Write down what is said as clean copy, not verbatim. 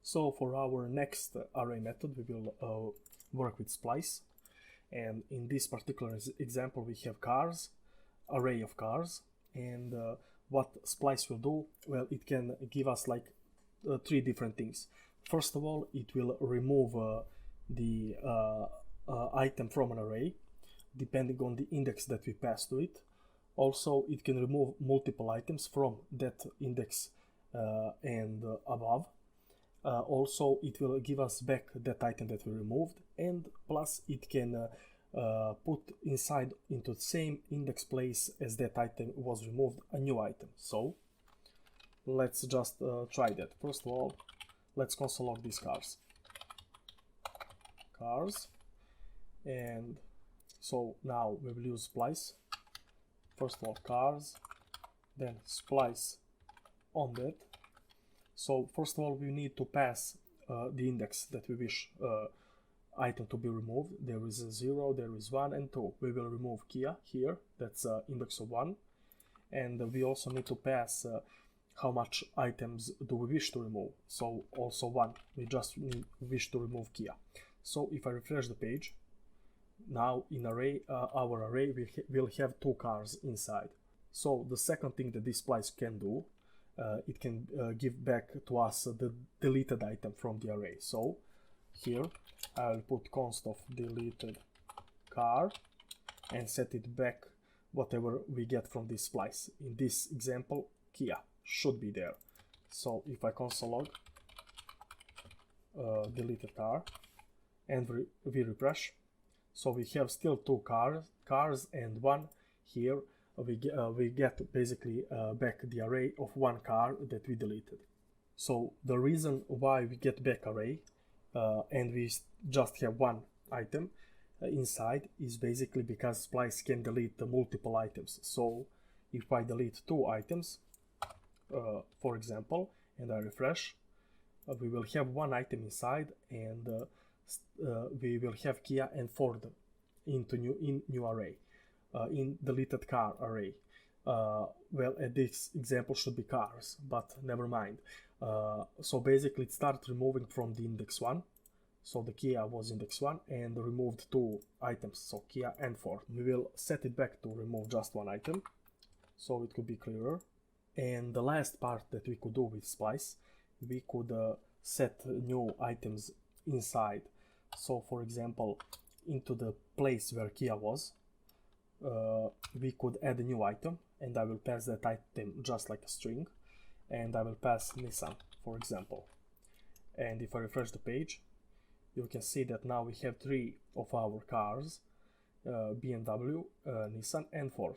So for our next array method, we will work with Splice. And in this particular example, we have cars, array of cars. And what Splice will do, well, it can give us like three different things. First of all, it will remove the item from an array, depending on the index that we pass to it. Also, it can remove multiple items from that index and above. Also, it will give us back that item that we removed, and plus it can put inside into the same index place as that item was removed a new item. So let's just try that. First of all, let's console log these cars, and so now we will use Splice. First of all, cars, then Splice on that. So first of all, we need to pass the index that we wish item to be removed. There is a 0, there is 1 and 2. We will remove Kia here, that's index of 1. And we also need to pass how much items do we wish to remove. So also 1, we just wish to remove Kia. So if I refresh the page, now in array, our array will have 2 cars inside. So the second thing that this Splice can do, it can give back to us the deleted item from the array. So here I'll put const of deleted car and set it back whatever we get from this Splice. In this example, Kia should be there. So if I console log deleted car and we refresh, so we have still 2 cars and 1 here. We get basically back the array of 1 car that we deleted. So the reason why we get back array and we just have 1 item inside is basically because Splice can delete the multiple items. So if I delete 2 items, for example, and I refresh, we will have 1 item inside, and we will have Kia and Ford into new array. In deleted car array. Well, this example should be cars, but never mind. So basically it starts removing from the index 1. So the Kia was index 1 and removed 2 items, so Kia and Ford. We will set it back to remove just 1 item, so it could be clearer. And the last part that we could do with Splice, we could set new items inside. So for example, into the place where Kia was, we could add a new item, and I will pass that item just like a string, and I will pass Nissan, for example. And if I refresh the page, you can see that now we have 3 of our cars, BMW, Nissan and Ford.